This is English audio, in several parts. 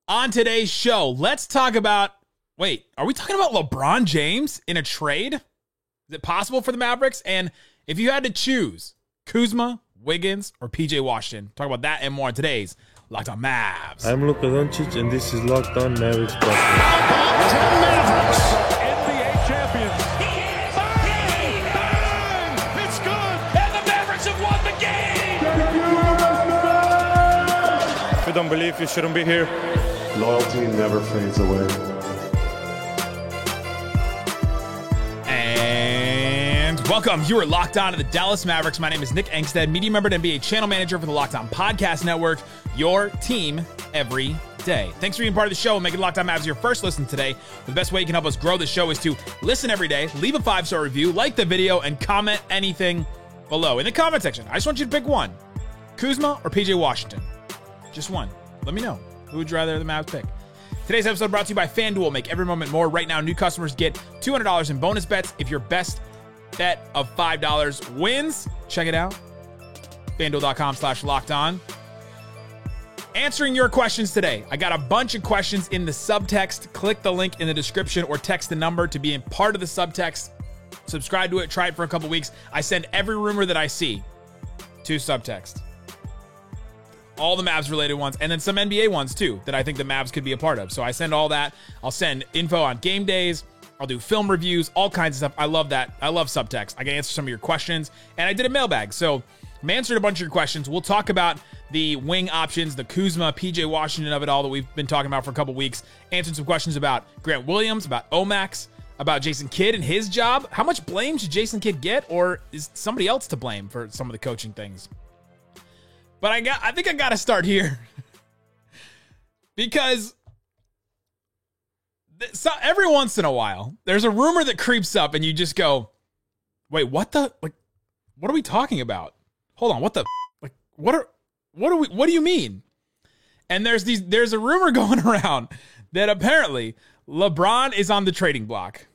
On today's show, let's talk about, are we talking about LeBron James in a trade? Is it possible for the Mavericks? And if you had to choose Kuzma, Wiggins, or PJ Washington, talk about that and more on today's Locked On Mavs. I'm Luka Doncic, and this is Locked On Mavericks podcast. Mavericks, NBA champions. Bang! It's good, and the Mavericks have won the game. If you don't believe, you shouldn't be here. Loyalty never fades away. And welcome. You are locked on to the Dallas Mavericks. My name is Nick Engstead, media member and NBA channel manager for the Locked On Podcast Network. Your team every day. Thanks for being part of the show and making Locked On Mavs your first listen today. The best way you can help us grow the show is to listen every day, leave a 5-star review, like the video, and comment anything below. In the comment section, I just want you to pick one. Kuzma or PJ Washington? Just one. Let me know. Who would you rather the Mavs pick? Today's episode brought to you by FanDuel. Make every moment more. Right now, new customers get $200 in bonus bets if your best bet of $5 wins. Check it out. FanDuel.com/lockedon. Answering your questions today. I got a bunch of questions in the subtext. Click the link in the description or text the number to be a part of the subtext. Subscribe to it. Try it for a couple weeks. I send every rumor that I see to subtext. All the Mavs-related ones, and then some NBA ones, too, that I think the Mavs could be a part of. So I send all that. I'll send info on game days. I'll do film reviews, all kinds of stuff. I love that. I love subtext. I can answer some of your questions, and I did a mailbag. So I'm answering a bunch of your questions. We'll talk about the wing options, the Kuzma, PJ Washington of it all that we've been talking about for a couple weeks. Answering some questions about Grant Williams, about Omax, about Jason Kidd and his job. How much blame should Jason Kidd get, or is somebody else to blame for some of the coaching things? But I think I got to start here because every once in a while, there's a rumor that creeps up and you just go, wait, what are we talking about? Hold on. What do you mean? And there's a rumor going around that apparently LeBron is on the trading block.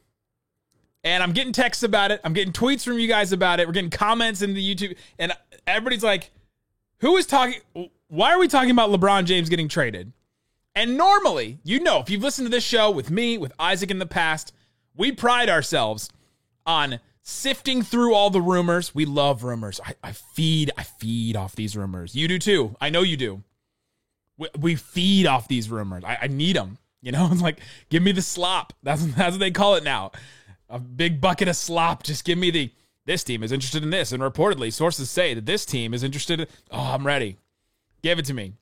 And I'm getting texts about it. I'm getting tweets from you guys about it. We're getting comments in the YouTube, and everybody's like, who is talking? Why are we talking about LeBron James getting traded? And normally, if you've listened to this show with me, with Isaac in the past, we pride ourselves on sifting through all the rumors. We love rumors. I feed off these rumors. You do too. I know you do. We feed off these rumors. I need them. It's like, give me the slop. That's what they call it now. A big bucket of slop. Just give me this team is interested in this. And reportedly, sources say that this team is interested in... Oh, I'm ready. Give it to me.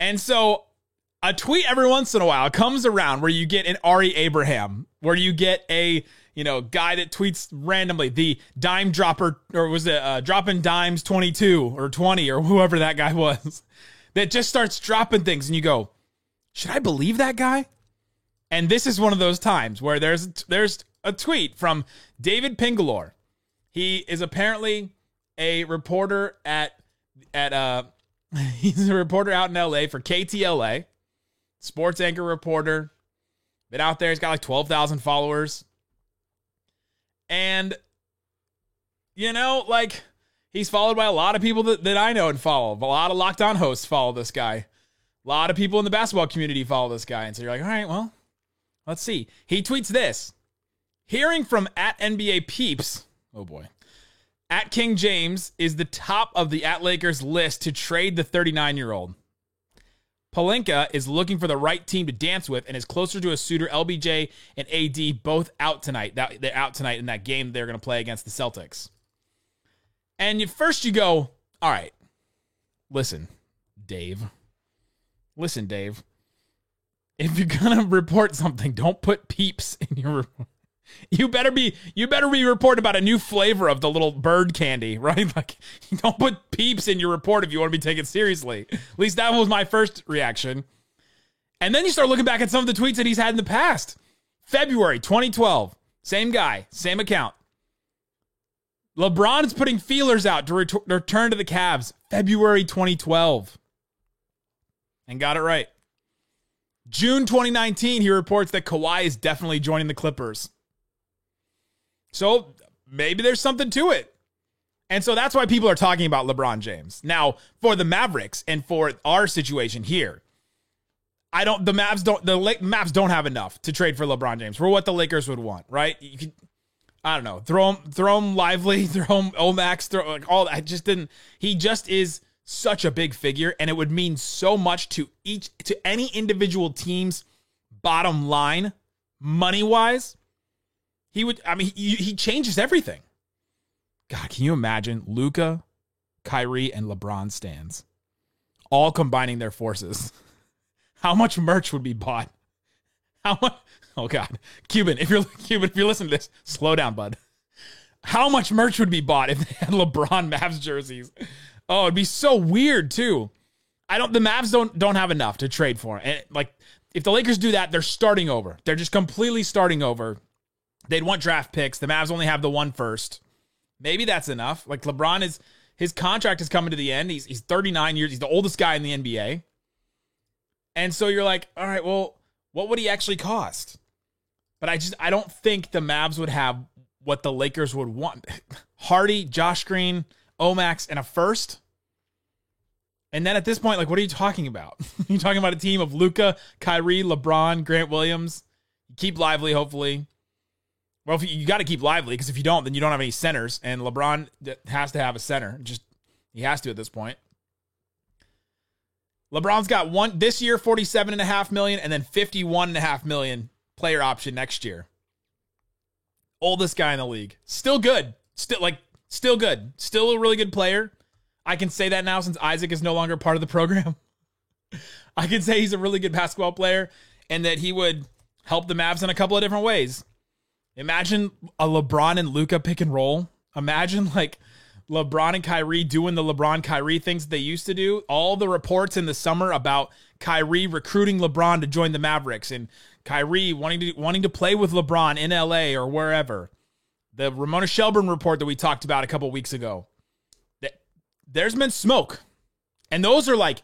And so a tweet every once in a while comes around where you get an Ari Abraham, where you get a guy that tweets randomly, the dime dropper, or was it dropping dimes 22 or 20 or whoever that guy was, that just starts dropping things and you go, should I believe that guy? And this is one of those times where there's a tweet from David Pingalore. He is apparently a reporter he's a reporter out in LA for KTLA, sports anchor reporter. Been out there. He's got like 12,000 followers. And, he's followed by a lot of people that I know and follow. A lot of Locked On hosts follow this guy. A lot of people in the basketball community follow this guy. And so you're like, all right, well, let's see. He tweets this. Hearing from @NBA Peeps, oh boy, @King James is the top of the @Lakers list to trade the 39-year-old. Pelinka is looking for the right team to dance with and is closer to a suitor. LBJ and AD both out tonight. They're out tonight in that game they're going to play against the Celtics. And first you go, all right, listen, Dave. If you're going to report something, don't put Peeps in your report. You better be reporting about a new flavor of the little bird candy, right? Like, you don't put Peeps in your report if you want to be taken seriously. At least that was my first reaction. And then you start looking back at some of the tweets that he's had in the past. February 2012, same guy, same account. LeBron is putting feelers out to return to the Cavs. February 2012. And got it right. June 2019, he reports that Kawhi is definitely joining the Clippers. So maybe there's something to it. And so that's why people are talking about LeBron James. Now, for the Mavericks and for our situation here, Mavs don't have enough to trade for LeBron James for what the Lakers would want, right? You could, I don't know, throw him Lively, throw him Omax, throw like all that. He just is such a big figure, and it would mean so much to any individual team's bottom line, money-wise. He changes everything. God, can you imagine Luka, Kyrie, and LeBron stans all combining their forces? How much merch would be bought? How much? Oh God, Cuban, if you're listening to this, slow down, bud. How much merch would be bought if they had LeBron Mavs jerseys? Oh, it'd be so weird too. The Mavs don't have enough to trade for. And like, if the Lakers do that, they're starting over. They're just completely starting over. They'd want draft picks. The Mavs only have the one first. Maybe that's enough. Like his contract is coming to the end. He's 39 years. He's the oldest guy in the NBA. And so you're like, all right, well, what would he actually cost? But I don't think the Mavs would have what the Lakers would want. Hardy, Josh Green, Omax, and a first. And then at this point, like, what are you talking about? You're talking about a team of Luka, Kyrie, LeBron, Grant Williams. You keep Lively, hopefully. Well, you got to keep Lively, because if you don't, then you don't have any centers. And LeBron has to have a center. He has to at this point. LeBron's got this year, $47.5 million, and then $51.5 million player option next year. Oldest guy in the league. Still good. Still good. Still a really good player. I can say that now since Isaac is no longer part of the program. I can say he's a really good basketball player and that he would help the Mavs in a couple of different ways. Imagine a LeBron and Luka pick and roll. Imagine like LeBron and Kyrie doing the LeBron-Kyrie things that they used to do. All the reports in the summer about Kyrie recruiting LeBron to join the Mavericks and Kyrie wanting to play with LeBron in LA or wherever. The Ramona Shelburne report that we talked about a couple weeks ago. There's been smoke. And those are like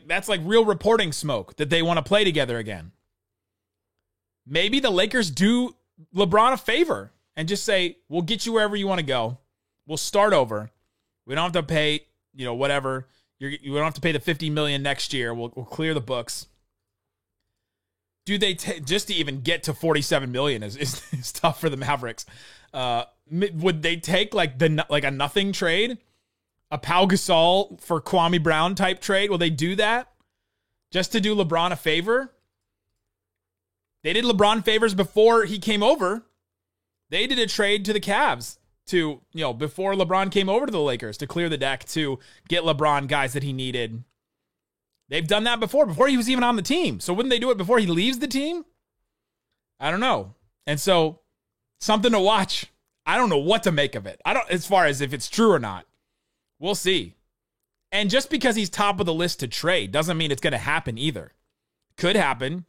that's like real reporting smoke that they want to play together again. Maybe the Lakers do LeBron a favor and just say, we'll get you wherever you want to go. We'll start over. We don't have to pay, whatever. You don't have to pay the $50 million next year. We'll clear the books. Do they just to even get to $47 million is tough for the Mavericks. Would they take like a nothing trade, a Pau Gasol for Kwame Brown type trade? Will they do that just to do LeBron a favor? They did LeBron favors before he came over. They did a trade to the Cavs before LeBron came over to the Lakers to clear the deck to get LeBron guys that he needed. They've done that before he was even on the team. So wouldn't they do it before he leaves the team? I don't know. And so something to watch. I don't know what to make of it. As far as if it's true or not. We'll see. And just because he's top of the list to trade doesn't mean it's going to happen either. Could happen.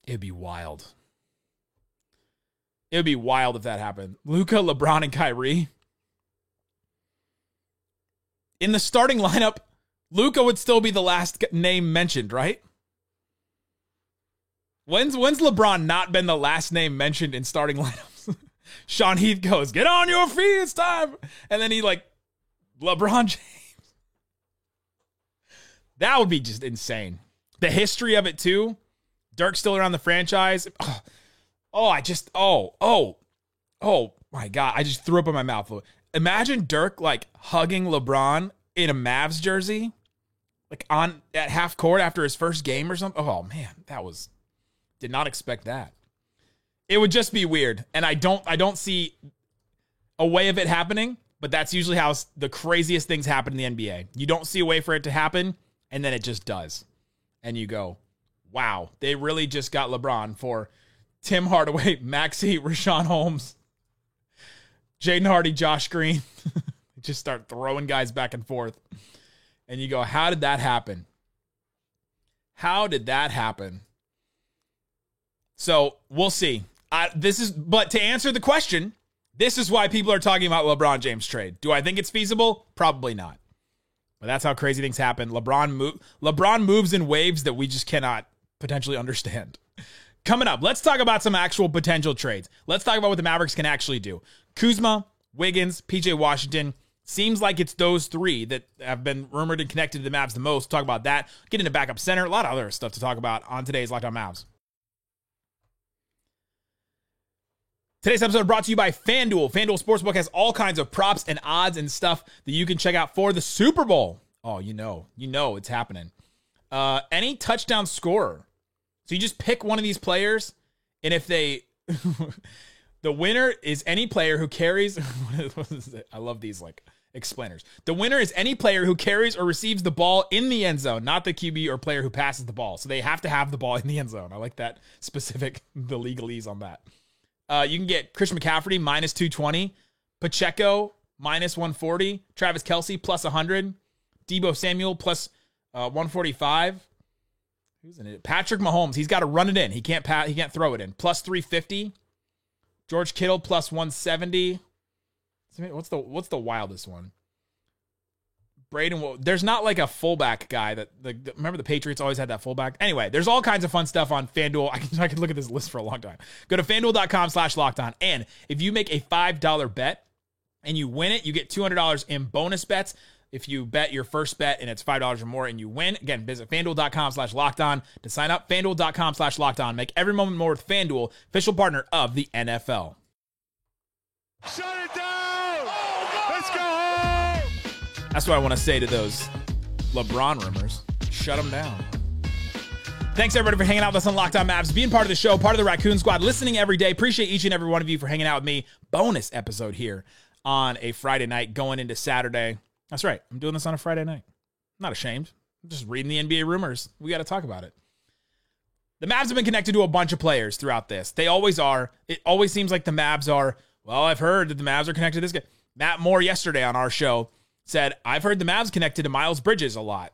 It'd be wild. It would be wild if that happened. Luka, LeBron, and Kyrie. In the starting lineup, Luka would still be the last name mentioned, right? When's LeBron not been the last name mentioned in starting lineups? Sean Heath goes, get on your feet, it's time. And then he LeBron James. That would be just insane. The history of it too. Dirk's still around the franchise. Oh my God. I just threw up in my mouth. Imagine Dirk hugging LeBron in a Mavs jersey, at half court after his first game or something. Oh man, did not expect that. It would just be weird. And I don't see a way of it happening, but that's usually how the craziest things happen in the NBA. You don't see a way for it to happen, and then it just does. And you go, wow, they really just got LeBron for Tim Hardaway, Maxey, Rashawn Holmes, Jaden Hardy, Josh Green. Just start throwing guys back and forth. And you go, how did that happen? How did that happen? So we'll see. But to answer the question, this is why people are talking about LeBron James trade. Do I think it's feasible? Probably not. But that's how crazy things happen. LeBron moves in waves that we just cannot potentially understand. Coming up, let's talk about some actual potential trades. Let's talk about what the Mavericks can actually do. Kuzma, Wiggins, PJ Washington, Seems like it's those three that have been rumored and connected to the Mavs the most. Talk about that. Get into backup center. A lot of other stuff to talk about on today's Locked On Mavs. Today's episode brought to you by FanDuel. FanDuel Sportsbook has all kinds of props and odds and stuff that you can check out for the Super Bowl. Oh, you know it's happening. Any touchdown scorer. So you just pick one of these players, and if they... the winner is any player who carries... I love these, like, explainers. The winner is any player who carries or receives the ball in the end zone, not the QB or player who passes the ball. So they have to have the ball in the end zone. I like that specific, the legalese on that. You can get Christian McCaffrey minus 220, Pacheco minus 140, Travis Kelce plus 100, Deebo Samuel plus 145. Who's in it? Patrick Mahomes. He's got to run it in. He can't throw it in. Plus 350. George Kittle plus 170. What's the wildest one? Braden. There's not like a fullback guy that remember the Patriots always had that fullback. Anyway, there's all kinds of fun stuff on FanDuel. I can look at this list for a long time. Go to FanDuel.com/lockedon. And if you make a $5 bet and you win it, you get $200 in bonus bets. If you bet your first bet and it's $5 or more and you win, again, visit FanDuel.com/lockedon to sign up. FanDuel.com/lockedon. Make every moment more with FanDuel, official partner of the NFL. Shut it down! Let's go home! That's what I want to say to those LeBron rumors. Shut them down. Thanks, everybody, for hanging out with us on Locked On Mavs, being part of the show, part of the Raccoon Squad, listening every day. Appreciate each and every one of you for hanging out with me. Bonus episode here on a Friday night going into Saturday. That's right. I'm doing this on a Friday night. I'm not ashamed. I'm just reading the NBA rumors. We got to talk about it. The Mavs have been connected to a bunch of players throughout this. They always are. It always seems like the Mavs are, well, I've heard that the Mavs are connected to this guy. Matt Moore yesterday on our show said, I've heard the Mavs connected to Miles Bridges a lot.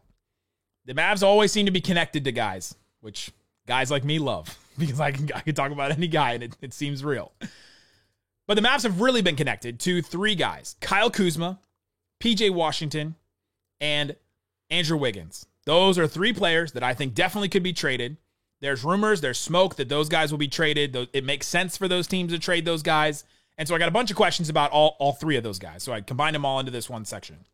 The Mavs always seem to be connected to guys, which guys like me love because I can talk about any guy and it seems real. But the Mavs have really been connected to three guys: Kyle Kuzma, PJ Washington, and Andrew Wiggins. Those are three players that I think definitely could be traded. There's rumors, there's smoke that those guys will be traded. It makes sense for those teams to trade those guys. And so I got a bunch of questions about all three of those guys. So I combined them all into this one section.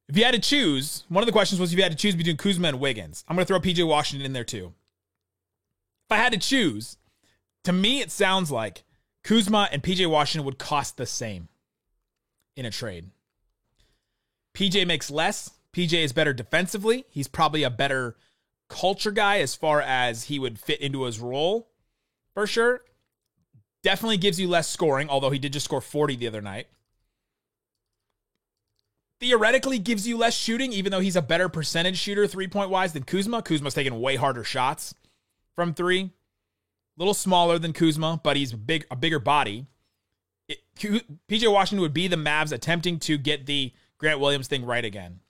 If you had to choose, one of the questions was if you had to choose between Kuzma and Wiggins. I'm going to throw PJ Washington in there too. If I had to choose, to me it sounds like Kuzma and PJ Washington would cost the same in a trade. PJ makes less. PJ is better defensively. He's probably a better culture guy as far as he would fit into his role, for sure. Definitely gives you less scoring, although he did just score 40 the other night. Theoretically gives you less shooting, even though he's a better percentage shooter three-point wise than Kuzma. Kuzma's taking way harder shots from three. A little smaller than Kuzma, but he's a bigger body. PJ Washington would be the Mavs attempting to get the Grant Williams thing right again.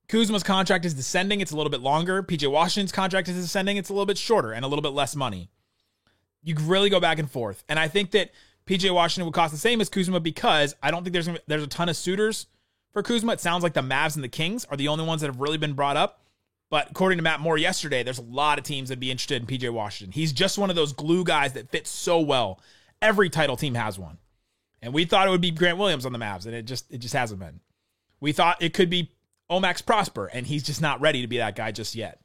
Kuzma's contract is descending. It's a little bit longer. PJ Washington's contract is descending. It's a little bit shorter and a little bit less money. You really go back and forth. And I think that PJ Washington would cost the same as Kuzma because I don't think there's a ton of suitors for Kuzma. It sounds like the Mavs and the Kings are the only ones that have really been brought up. But according to Matt Moore yesterday, there's a lot of teams that'd be interested in PJ Washington. He's just one of those glue guys that fits so well. Every title team has one. And we thought it would be Grant Williams on the Mavs, and it just hasn't been. We thought it could be Omax Prosper, and he's just not ready to be that guy just yet.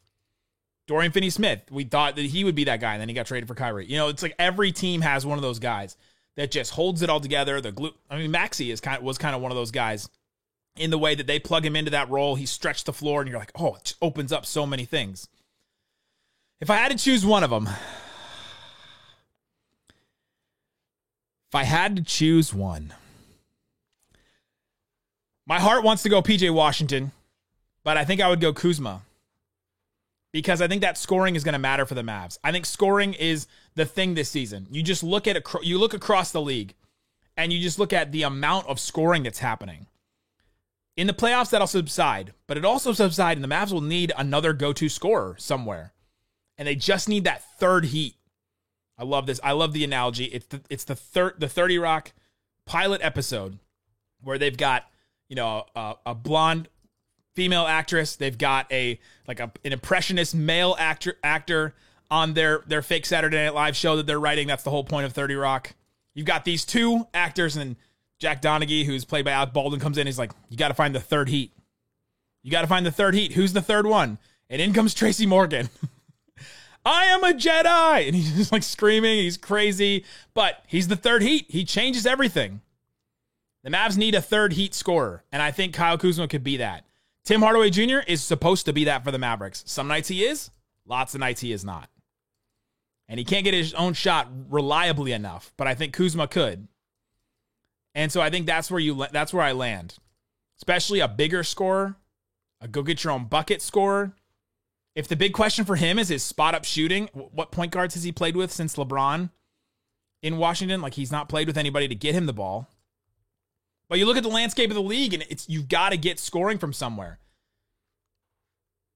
Dorian Finney-Smith, we thought that he would be that guy, and then he got traded for Kyrie. You know, it's like every team has one of those guys that just holds it all together. Maxey was kind of one of those guys in the way that they plug him into that role. He stretched the floor, and you're like, oh, it just opens up so many things. If I had to choose one of them, my heart wants to go PJ Washington, but I think I would go Kuzma. Because I think that scoring is going to matter for the Mavs. I think scoring is the thing this season. You just look across the league, and you just look at the amount of scoring that's happening. In the playoffs, that'll subside, but it also subside, and the Mavs will need another go-to scorer somewhere. And they just need that third heat. I love this. I love the analogy. It's the 30 Rock pilot episode where they've got, a blonde female actress. They've got an impressionist male actor on their fake Saturday Night Live show that they're writing. That's the whole point of 30 Rock. You've got these two actors, and Jack Donaghy, who's played by Alec Baldwin, comes in. He's like, you got to find the third heat. You got to find the third heat. Who's the third one? And in comes Tracy Morgan. I am a Jedi. And he's just like screaming. He's crazy. But he's the third heat. He changes everything. The Mavs need a third heat scorer. And I think Kyle Kuzma could be that. Tim Hardaway Jr. is supposed to be that for the Mavericks. Some nights he is. Lots of nights he is not. And he can't get his own shot reliably enough. But I think Kuzma could. And so I think that's where I land. Especially a bigger scorer. A go-get-your-own-bucket scorer. If the big question for him is his spot-up shooting, what point guards has he played with since LeBron in Washington? Like, he's not played with anybody to get him the ball. But you look at the landscape of the league, and you've got to get scoring from somewhere.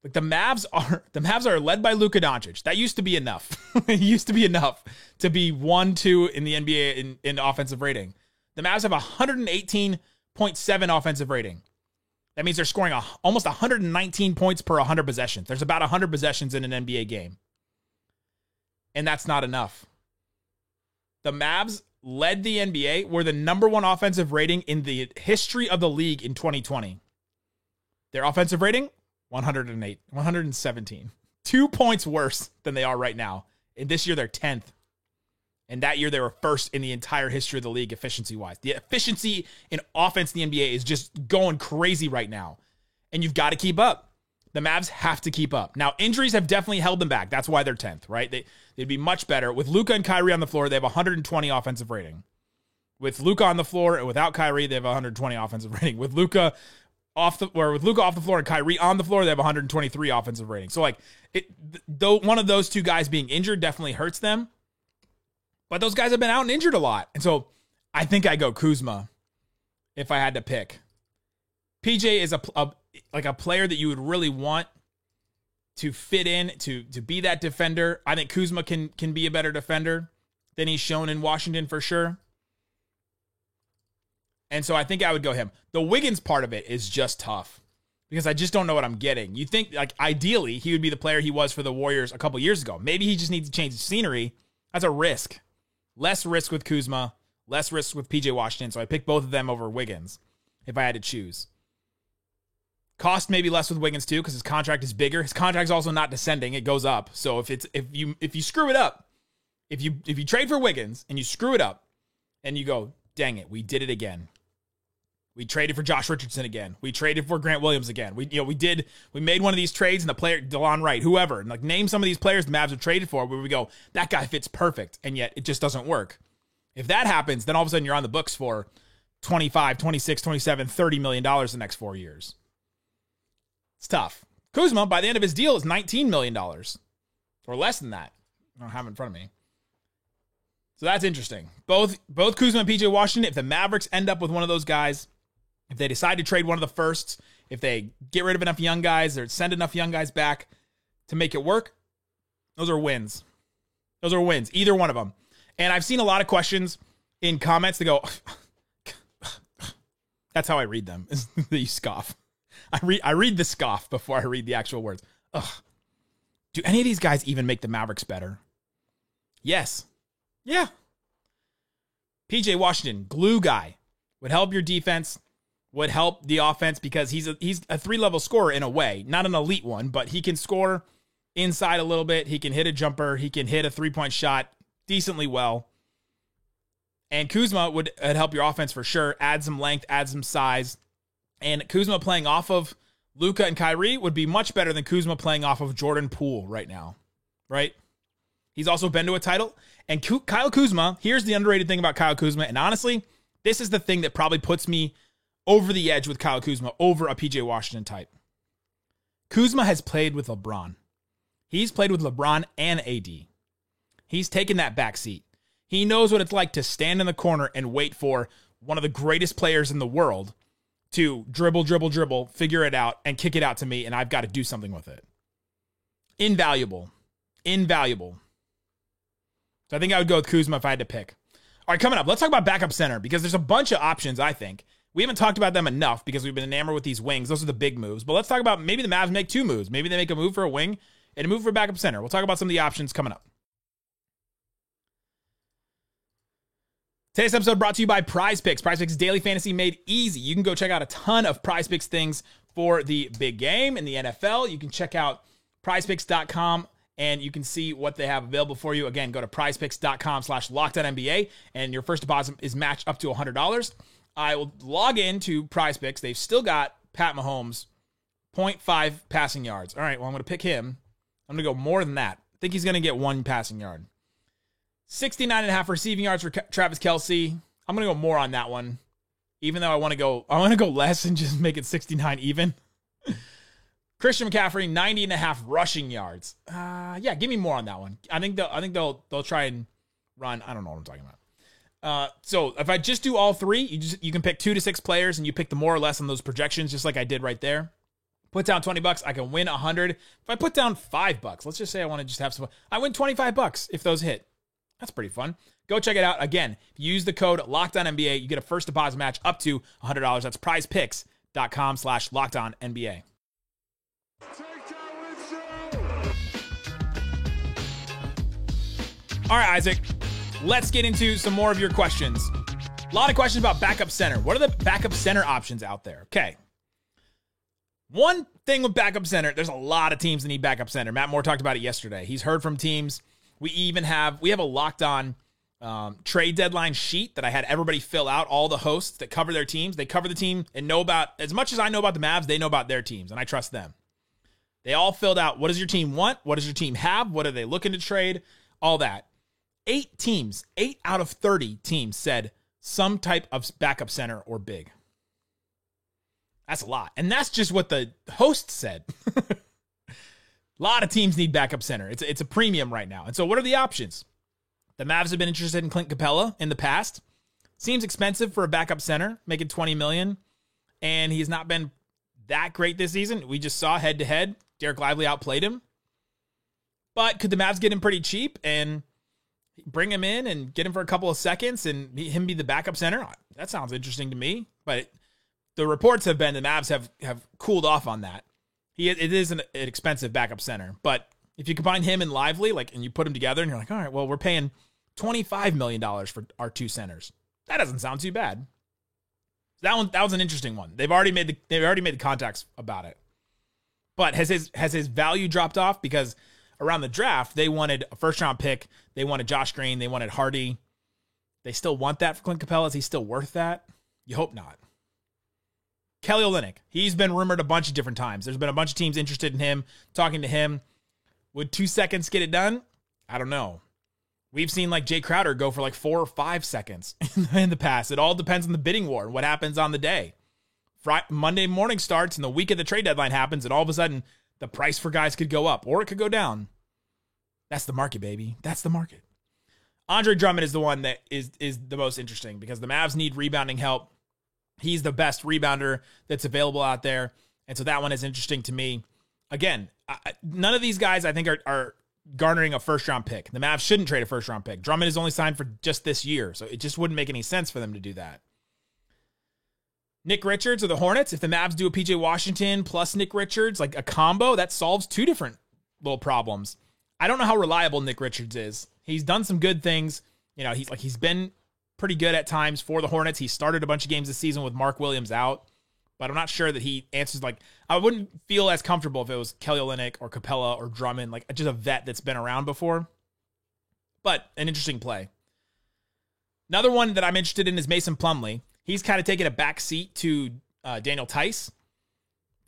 Like, the Mavs are led by Luka Doncic. That used to be enough. It used to be enough to be 1-2 in the NBA in offensive rating. The Mavs have 118.7 offensive rating. That means they're scoring almost 119 points per 100 possessions. There's about 100 possessions in an NBA game. And that's not enough. The Mavs led the NBA, were the number one offensive rating in the history of the league in 2020. Their offensive rating, 108, 117. 2 points worse than they are right now. And this year they're 10th. And that year they were first in the entire history of the league efficiency-wise. The efficiency in offense in the NBA is just going crazy right now. And you've got to keep up. The Mavs have to keep up. Now, injuries have definitely held them back. That's why they're 10th, right? They'd be much better. With Luka and Kyrie on the floor, they have 120 offensive rating. With Luka on the floor and without Kyrie, they have 120 offensive rating. With Luka off the floor and Kyrie on the floor, they have 123 offensive rating. So, like, though one of those two guys being injured definitely hurts them. But those guys have been out and injured a lot. And so I think I go Kuzma if I had to pick. PJ is a player that you would really want to fit in, to be that defender. I think Kuzma can be a better defender than he's shown in Washington for sure. And so I think I would go him. The Wiggins part of it is just tough because I just don't know what I'm getting. You think, like, ideally he would be the player he was for the Warriors a couple years ago. Maybe he just needs to change the scenery. That's a risk. Less risk with Kuzma, less risk with PJ Washington. So I pick both of them over Wiggins if I had to choose. Cost maybe less with Wiggins too, because his contract is bigger. His contract's also not descending; it goes up. So if you screw it up, if you trade for Wiggins and you screw it up, and you go, dang it, we did it again. We traded for Josh Richardson again. We traded for Grant Williams again. We made one of these trades and the player, DeLon Wright, whoever, and like name some of these players the Mavs have traded for where we go, that guy fits perfect, and yet it just doesn't work. If that happens, then all of a sudden you're on the books for 25, 26, 27, $30 million the next 4 years. It's tough. Kuzma, by the end of his deal, is $19 million. Or less than that. I don't have it in front of me. So that's interesting. Both Kuzma and PJ Washington, if the Mavericks end up with one of those guys, if they decide to trade one of the firsts, if they get rid of enough young guys or send enough young guys back to make it work, those are wins. Those are wins, either one of them. And I've seen a lot of questions in comments that go, that's how I read them, is that you scoff. I read the scoff before I read the actual words. Ugh. Do any of these guys even make the Mavericks better? Yes. Yeah. PJ Washington, glue guy, would help your defense, would help the offense because he's a 3-level scorer in a way. Not an elite one, but he can score inside a little bit. He can hit a jumper. He can hit a 3-point shot decently well. And Kuzma would help your offense for sure. Add some length, add some size. And Kuzma playing off of Luka and Kyrie would be much better than Kuzma playing off of Jordan Poole right now. Right? He's also been to a title. And Kyle Kuzma, here's the underrated thing about Kyle Kuzma. And honestly, this is the thing that probably puts me over the edge with Kyle Kuzma over a PJ Washington type. Kuzma has played with LeBron. He's played with LeBron and AD. He's taken that back seat. He knows what it's like to stand in the corner and wait for one of the greatest players in the world to dribble, figure it out, and kick it out to me, and I've got to do something with it. Invaluable. So I think I would go with Kuzma if I had to pick. All right, coming up, let's talk about backup center because there's a bunch of options, I think. We haven't talked about them enough because we've been enamored with these wings. Those are the big moves. But let's talk about maybe the Mavs make 2 moves. Maybe they make a move for a wing and a move for a backup center. We'll talk about some of the options coming up. Today's episode brought to you by Prize Picks. Prize Picks daily fantasy made easy. You can go check out a ton of Prize Picks things for the big game in the NFL. You can check out prizepicks.com and you can see what they have available for you. Again, go to prizepicks.com/LockedOnNBA and your first deposit is matched up to $100. I will log into Prize Picks. They've still got Pat Mahomes, 0.5 passing yards. All right, well, I'm going to pick him. I'm going to go more than that. I think he's going to get 1 passing yard. 69.5 receiving yards for Travis Kelce. I'm going to go more on that one, even though I want to go less and just make it 69 even. Christian McCaffrey, 90.5 rushing yards. Yeah, give me more on that one. I think they'll try and run. I don't know what I'm talking about. So if I just do all three, you can pick 2 to 6 players and you pick the more or less on those projections, just like I did right there. Put down $20, I can win 100. If I put down $5, let's just say I want to just have some fun, I win $25 if those hit. That's pretty fun. Go check it out. Again, if you use the code LOCKEDONNBA, you get a first deposit match up to $100. That's prizepicks.com/LockedOnNBA. All right, Isaac, let's get into some more of your questions. A lot of questions about backup center. What are the backup center options out there? Okay. One thing with backup center, there's a lot of teams that need backup center. Matt Moore talked about it yesterday. He's heard from teams. We have a Locked On trade deadline sheet that I had everybody fill out, all the hosts that cover their teams. They cover the team and know about, as much as I know about the Mavs, they know about their teams, and I trust them. They all filled out, what does your team want? What does your team have? What are they looking to trade? All that. 8 out of 30 teams said some type of backup center or big. That's a lot. And that's just what the host said. A lot of teams need backup center. It's a premium right now. And so what are the options? The Mavs have been interested in Clint Capella in the past. Seems expensive for a backup center, making $20 million. And he's not been that great this season. We just saw head-to-head. Derek Lively outplayed him. But could the Mavs get him pretty cheap and bring him in and get him for a couple of seconds and him be the backup center? That sounds interesting to me. But the reports have been the Mavs have cooled off on that. It is an expensive backup center, but if you combine him and Lively, and you put them together, and you're like, all right, well, we're paying $25 million for our 2 centers. That doesn't sound too bad. That was an interesting one. They've already made the contacts about it, but has his value dropped off? Because around the draft, they wanted a first round pick, they wanted Josh Green, they wanted Hardy. They still want that for Clint Capella. Is he still worth that? You hope not. Kelly Olynyk, he's been rumored a bunch of different times. There's been a bunch of teams interested in him, talking to him. Would 2 seconds get it done? I don't know. We've seen Jay Crowder go for 4 or 5 seconds in the past. It all depends on the bidding war and what happens on the day. Monday morning starts and the week of the trade deadline happens, and all of a sudden the price for guys could go up or it could go down. That's the market, baby. That's the market. Andre Drummond is the one that is the most interesting because the Mavs need rebounding help. He's the best rebounder that's available out there. And so that one is interesting to me. Again, none of these guys I think are garnering a first-round pick. The Mavs shouldn't trade a first-round pick. Drummond is only signed for just this year, so it just wouldn't make any sense for them to do that. Nick Richards or the Hornets, if the Mavs do a PJ Washington plus Nick Richards, a combo, that solves 2 different little problems. I don't know how reliable Nick Richards is. He's done some good things. He's been pretty good at times for the Hornets. He started a bunch of games this season with Mark Williams out, but I'm not sure that he answers. I wouldn't feel as comfortable if it was Kelly Olynyk or Capella or Drummond, just a vet that's been around before. But an interesting play. Another one that I'm interested in is Mason Plumlee. He's kind of taken a back seat to Daniel Tice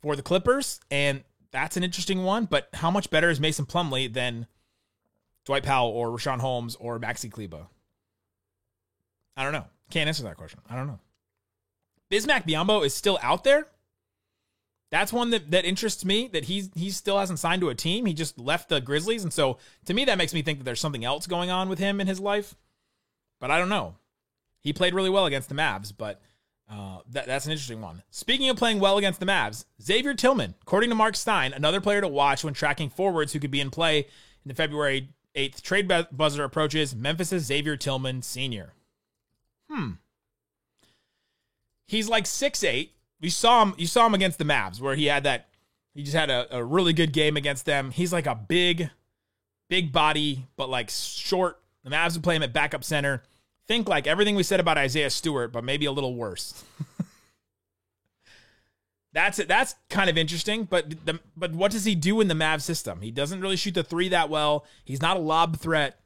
for the Clippers, and that's an interesting one. But how much better is Mason Plumlee than Dwight Powell or Rashawn Holmes or Maxi Kleba? I don't know. Can't answer that question. I don't know. Bismack Biyombo is still out there. That's one that interests me, that he still hasn't signed to a team. He just left the Grizzlies. And so to me, that makes me think that there's something else going on with him in his life. But I don't know. He played really well against the Mavs, but that's an interesting one. Speaking of playing well against the Mavs, Xavier Tillman, according to Mark Stein, another player to watch when tracking forwards who could be in play in the February 8th trade buzzer approaches, Memphis' Xavier Tillman Sr. He's 6'8". You saw him against the Mavs where he just had a really good game against them. He's a big body, but short. The Mavs would play him at backup center. think like everything we said about Isaiah Stewart, but maybe a little worse. That's it. That's kind of interesting, but what does he do in the Mavs system? He doesn't really shoot the three that well. He's not a lob threat.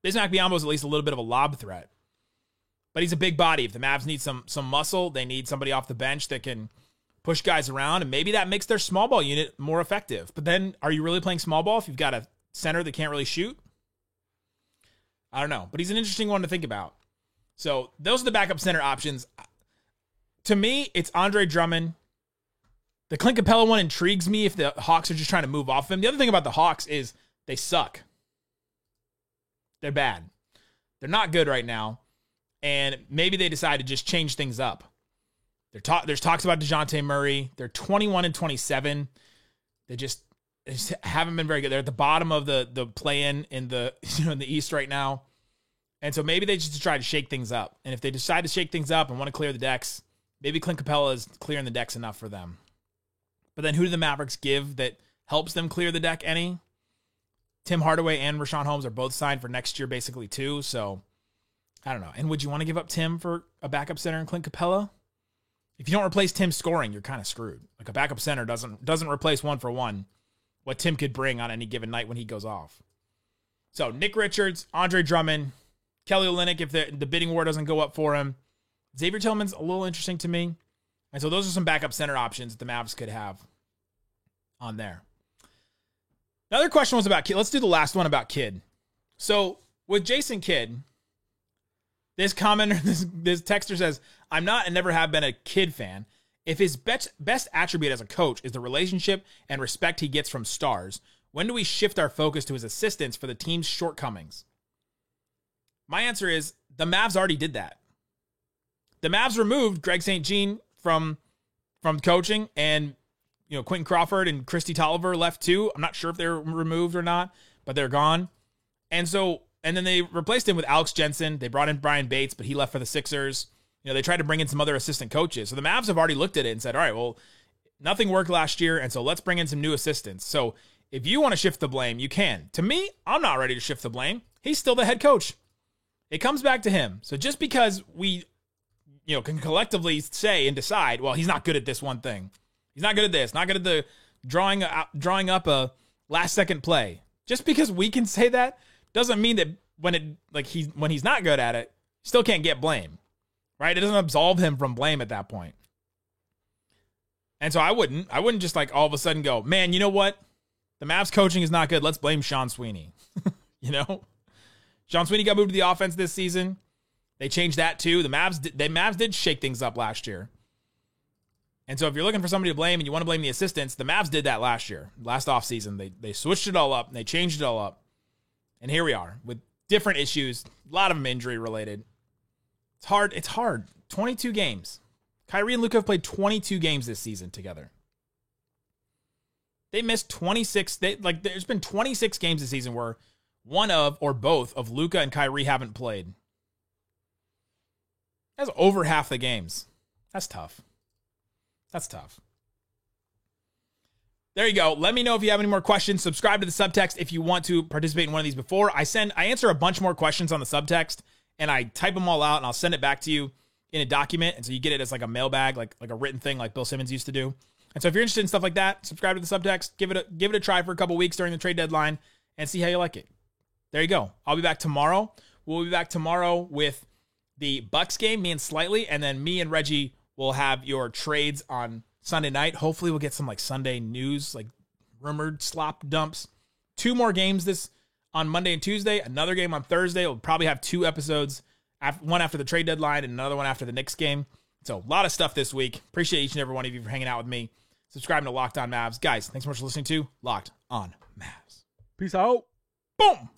Bismack Biyombo is at least a little bit of a lob threat, but he's a big body. If the Mavs need some muscle, they need somebody off the bench that can push guys around, and maybe that makes their small ball unit more effective. But then, are you really playing small ball if you've got a center that can't really shoot? I don't know, but he's an interesting one to think about. So those are the backup center options. To me, it's Andre Drummond. The Clint Capella one intrigues me if the Hawks are just trying to move off him. The other thing about the Hawks is they suck. They're bad. They're not good right now. And maybe they decide to just change things up. There's talks about DeJounte Murray. They're 21-27. They just haven't been very good. They're at the bottom of the play-in in the East right now. And so maybe they just try to shake things up. And if they decide to shake things up and want to clear the decks, maybe Clint Capella is clearing the decks enough for them. But then who do the Mavericks give that helps them clear the deck any? Tim Hardaway and Rashawn Holmes are both signed for next year, basically, too. So, I don't know. And would you want to give up Tim for a backup center in Clint Capella? If you don't replace Tim scoring, you're kind of screwed. Like a backup center doesn't replace 1-for-1 what Tim could bring on any given night when he goes off. So, Nick Richards, Andre Drummond, Kelly Olynyk, if the bidding war doesn't go up for him. Xavier Tillman's a little interesting to me. And so those are some backup center options that the Mavs could have on there. Another question was about Kidd. Let's do the last one about Kidd. So with Jason Kidd, this commenter, this texter says, I'm not and never have been a Kidd fan. If his best attribute as a coach is the relationship and respect he gets from stars, when do we shift our focus to his assistants for the team's shortcomings? My answer is the Mavs already did that. The Mavs removed Greg St. Jean from coaching, and Quentin Crawford and Christy Tolliver left too. I'm not sure if they're removed or not, but they're gone. And then they replaced him with Alex Jensen. They brought in Brian Bates, but he left for the Sixers. They tried to bring in some other assistant coaches. So the Mavs have already looked at it and said, all right, well, nothing worked last year, and so let's bring in some new assistants. So if you want to shift the blame, you can. To me, I'm not ready to shift the blame. He's still the head coach. It comes back to him. So just because we can collectively say and decide, well, he's not good at this one thing. He's not good at this. Not good at the drawing up a last-second play. Just because we can say that doesn't mean that when he's not good at it, still can't get blame, right? It doesn't absolve him from blame at that point. And so I wouldn't just all of a sudden go, man, you know what? The Mavs coaching is not good. Let's blame Sean Sweeney. Sean Sweeney got moved to the offense this season. They changed that too. The Mavs did shake things up last year. And so if you're looking for somebody to blame and you want to blame the assistants, the Mavs did that last year, last offseason. They switched it all up and they changed it all up. And here we are with different issues, a lot of them injury related. It's hard. 22 games. Kyrie and Luka have played 22 games this season together. They missed 26. There's been 26 games this season where one of or both of Luka and Kyrie haven't played. That's over half the games. That's tough. There you go. Let me know if you have any more questions. Subscribe to the subtext if you want to participate in one of these before. I answer a bunch more questions on the subtext, and I type them all out, and I'll send it back to you in a document, and so you get it as like a mailbag, like a written thing like Bill Simmons used to do. And so if you're interested in stuff like that, subscribe to the subtext, give it a try for a couple weeks during the trade deadline, and see how you like it. There you go. I'll be back tomorrow. We'll be back tomorrow with the Bucks game, me and Slightly, and then me and Reggie will have your trades on Sunday night. Hopefully we'll get some Sunday news, rumored slop dumps. 2 more games on Monday and Tuesday, another game on Thursday. We'll probably have 2 episodes, one after the trade deadline and another one after the Knicks game. So a lot of stuff this week. Appreciate each and every one of you for hanging out with me. Subscribing to Locked On Mavs. Guys, thanks so much for listening to Locked On Mavs. Peace out. Boom.